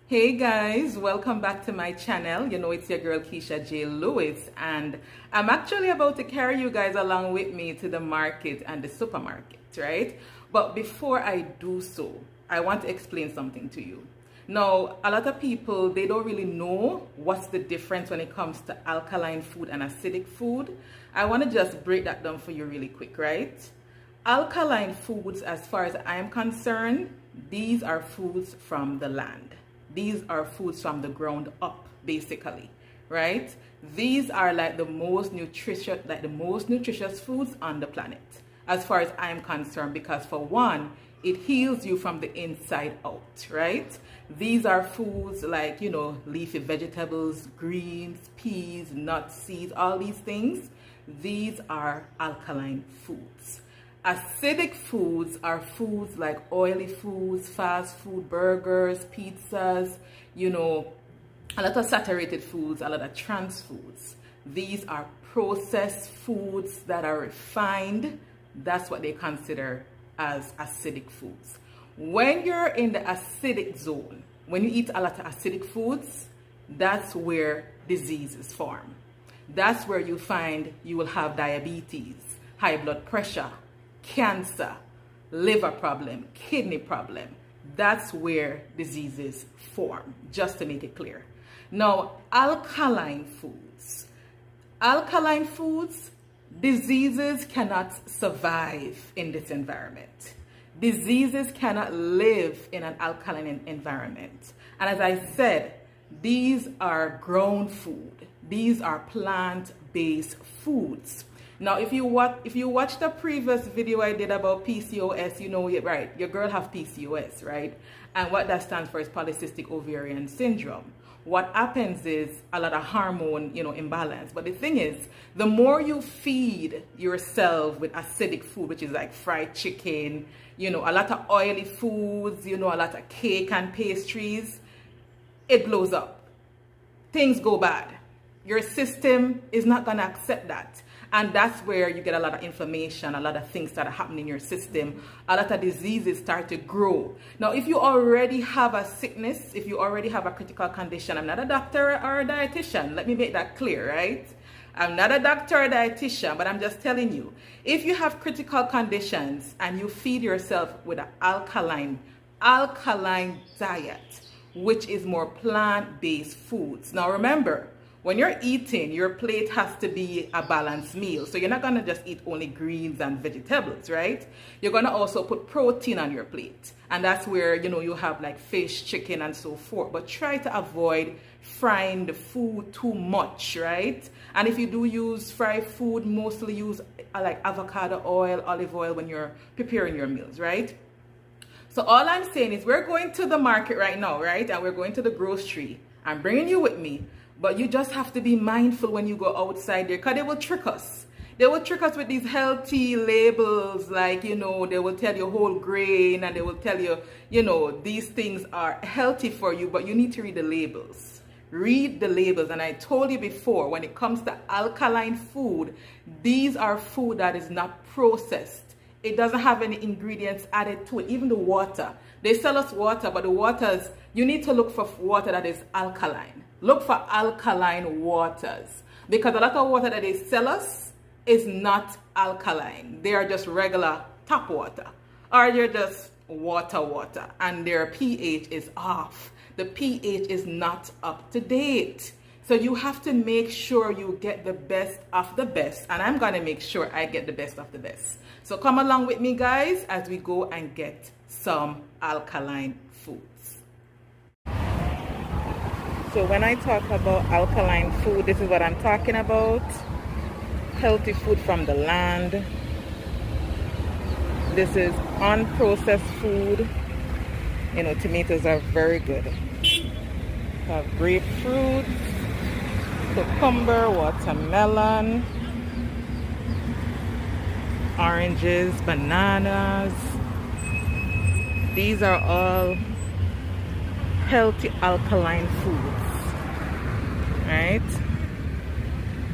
Hey guys, welcome back to my channel. You know, it's your girl Keisha J. Lewis, and I'm actually about to carry you guys along with me to the market and the supermarket, right? But before I do so, I want to explain something to you. Now, a lot of people, they don't really know what's the difference when it comes to alkaline food and acidic food. I want to just break that down for you really quick, right? Alkaline foods, as far as I am concerned, these are foods from the land. These are foods from the ground up, basically, right? These are like the most nutritious foods on the planet, as far as I'm concerned, because for one, it heals you from the inside out, right? These are foods like, you know, leafy vegetables, greens, peas, nuts, seeds, all these things. These are alkaline foods. Acidic foods are foods like oily foods, fast food, burgers, pizzas, you know, a lot of saturated foods, a lot of trans foods. These are processed foods that are refined. That's what they consider as acidic foods. When you're in the acidic zone, when you eat a lot of acidic foods, that's where diseases form. That's where you find you will have diabetes, high blood pressure, cancer, liver problem, kidney problem. That's where diseases form, just to make it clear. Now, alkaline foods, diseases cannot survive in this environment. Diseases cannot live in an alkaline environment. And as I said, these are grown food. These are plant-based foods. Now, if you watch the previous video I did about PCOS, you know, right, your girl have PCOS, right? And what that stands for is polycystic ovarian syndrome. What happens is a lot of hormone, you know, imbalance. But the thing is, the more you feed yourself with acidic food, which is like fried chicken, you know, a lot of oily foods, you know, a lot of cake and pastries, it blows up. Things go bad. Your system is not going to accept that. And that's where you get a lot of inflammation, a lot of things that are happening in your system, a lot of diseases start to grow. Now, if you already have a sickness, if you already have a critical condition, I'm not a doctor or a dietitian. Let me make that clear, right? I'm not a doctor or a dietitian, but I'm just telling you, if you have critical conditions and you feed yourself with an alkaline diet, which is more plant-based foods. Now, remember, when you're eating, your plate has to be a balanced meal. So you're not going to just eat only greens and vegetables, right? You're going to also put protein on your plate. And that's where, you know, you have like fish, chicken, and so forth. But try to avoid frying the food too much, right? And if you do use fried food, mostly use like avocado oil, olive oil when you're preparing your meals, right? So all I'm saying is we're going to the market right now, right? And we're going to the grocery. I'm bringing you with me. But you just have to be mindful when you go outside there, because they will trick us. They will trick us with these healthy labels, like, you know, they will tell you whole grain, and they will tell you, you know, these things are healthy for you, but you need to read the labels. Read the labels. And I told you before, when it comes to alkaline food, these are food that is not processed. It doesn't have any ingredients added to it, even the water. They sell us water, but the waters, you need to look for water that is alkaline. Look for alkaline waters, because a lot of water that they sell us is not alkaline. They are just regular tap water, or they're just water, and their pH is off. The pH is not up to date. So you have to make sure you get the best of the best, and I'm going to make sure I get the best of the best. So come along with me, guys, as we go and get some alkaline foods. So when I talk about alkaline food, this is what I'm talking about. Healthy food from the land. This is unprocessed food. You know, tomatoes are very good. We have grapefruit, cucumber, watermelon, oranges, bananas. These are all healthy alkaline foods, right?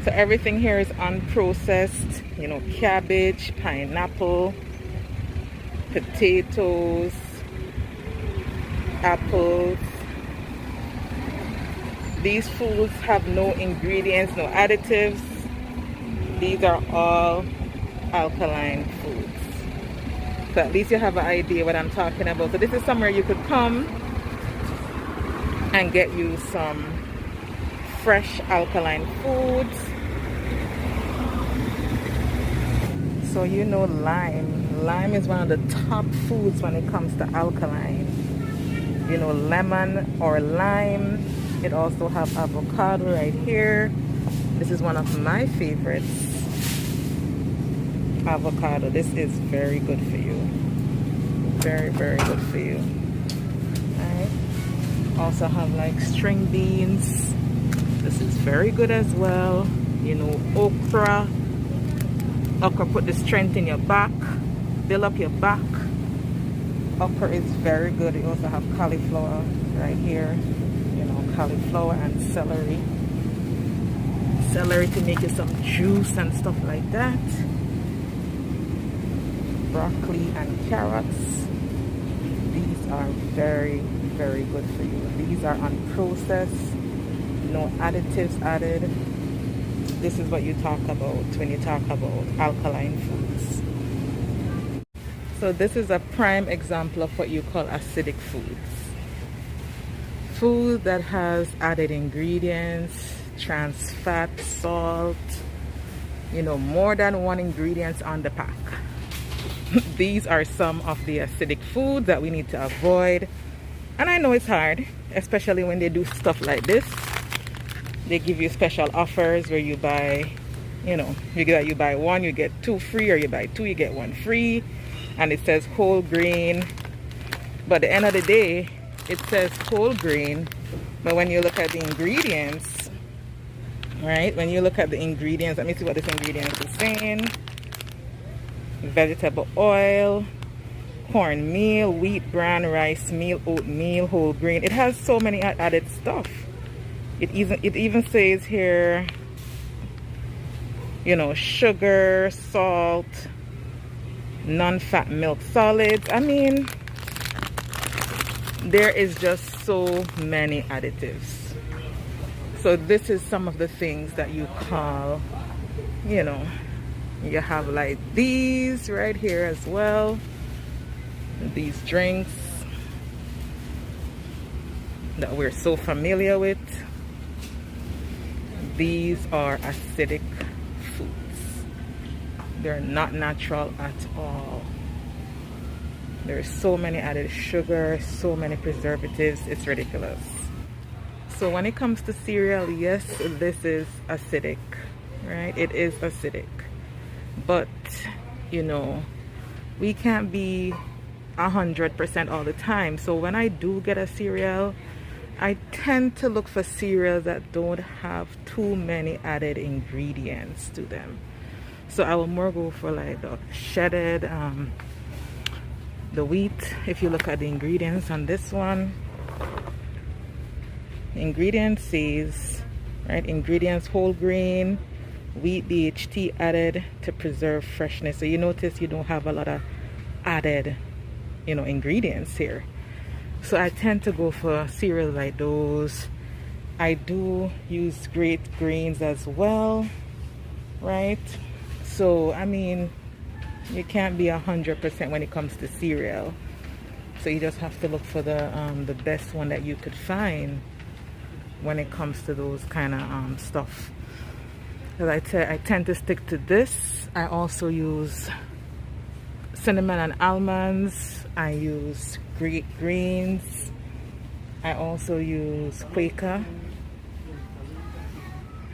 So everything here is unprocessed, you know, cabbage, pineapple, potatoes, apples, These foods have no ingredients, no additives. These are all alkaline foods. So at least you have an idea what I'm talking about. So this is somewhere you could come and get you some fresh alkaline foods. So you know lime. Lime is one of the top foods when it comes to alkaline. You know, lemon or lime. It also have avocado right here. This is one of my favorites. Avocado. This is very good for you. Very, very good for you. Alright. Also have like string beans. This is very good as well. You know, okra. Okra put the strength in your back. Build up your back. Okra is very good. You also have cauliflower right here. You know, cauliflower and celery. Celery to make you some juice and stuff like that. Broccoli and carrots. These are very, very good for you. These are unprocessed, no additives added. This is what you talk about when you talk about alkaline foods. So this is a prime example of what you call acidic foods. Food that has added ingredients, trans fat, salt, you know, more than one ingredient on the pack. These are some of the acidic foods that we need to avoid. And I know it's hard, especially when they do stuff like this. They give you special offers where you buy, you know, you buy one, you get two free, or you buy two, you get one free. And it says whole grain. But at the end of the day, it says whole grain. But when you look at the ingredients, right? When you look at the ingredients, let me see what this ingredient is saying. Vegetable oil, cornmeal, wheat bran, rice meal, oatmeal, whole grain. It has so many added stuff. It even says here, you know, sugar, salt, non-fat milk solids. I mean, there is just so many additives. So this is some of the things that you call, you know, you have like these right here as well. These drinks that we're so familiar with. These are acidic foods. They're not natural at all. There's so many added sugar, so many preservatives, it's ridiculous. So when it comes to cereal, yes, this is acidic, right? It is acidic. But, you know, we can't be 100% all the time. So when I do get a cereal, I tend to look for cereals that don't have too many added ingredients to them. So I will more go for like the shredded, the wheat. If you look at the ingredients on this one, ingredients says, right, ingredients whole grain, wheat DHT added to preserve freshness. So you notice you don't have a lot of added, you know, ingredients here. So I tend to go for cereals like those. I do use great grains as well, right? So I mean, you can't be 100% when it comes to cereal. So you just have to look for the best one that you could find when it comes to those kind of stuff. Because I tend to stick to this. I also use cinnamon and almonds. I use great greens. I also use Quaker.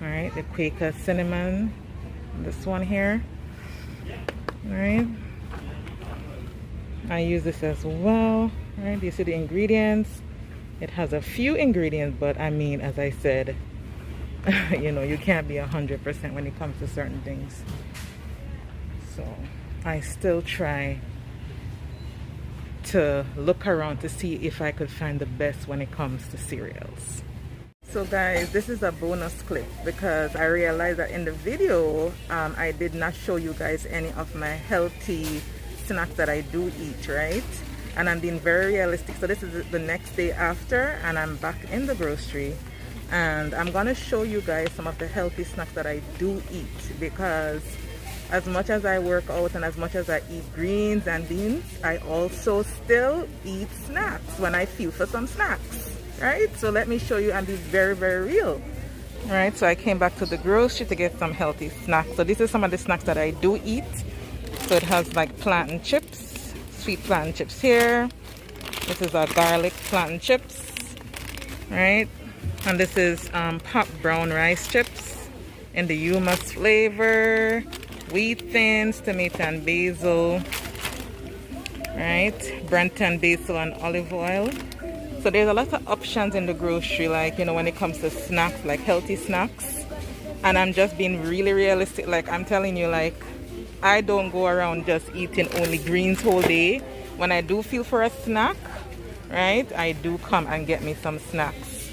Alright, the Quaker cinnamon. This one here. Alright. I use this as well. Alright, you see the ingredients. It has a few ingredients, but I mean, as I said, you know, you can't be 100% when it comes to certain things. So I still try to look around to see if I could find the best when it comes to cereals. So guys, this is a bonus clip because I realized that in the video I did not show you guys any of my healthy snacks that I do eat, right? And I'm being very realistic. So this is the next day after, and I'm back in the grocery, and I'm gonna show you guys some of the healthy snacks that I do eat, because as much as I work out and as much as I eat greens and beans, I also still eat snacks when I feel for some snacks, right? So let me show you and be very, very real. All right, so I came back to the grocery to get some healthy snacks. So this is some of the snacks that I do eat. So it has like plantain chips, sweet plantain chips here. This is a garlic plantain chips, right? And this is pop brown rice chips in the hummus flavor, wheat thins, tomato and basil, right? Brent and basil and olive oil. So there's a lot of options in the grocery, like, you know, when it comes to snacks, like healthy snacks. And I'm just being really realistic. Like, I'm telling you, like, I don't go around just eating only greens whole day. When I do feel for a snack, right, I do come and get me some snacks.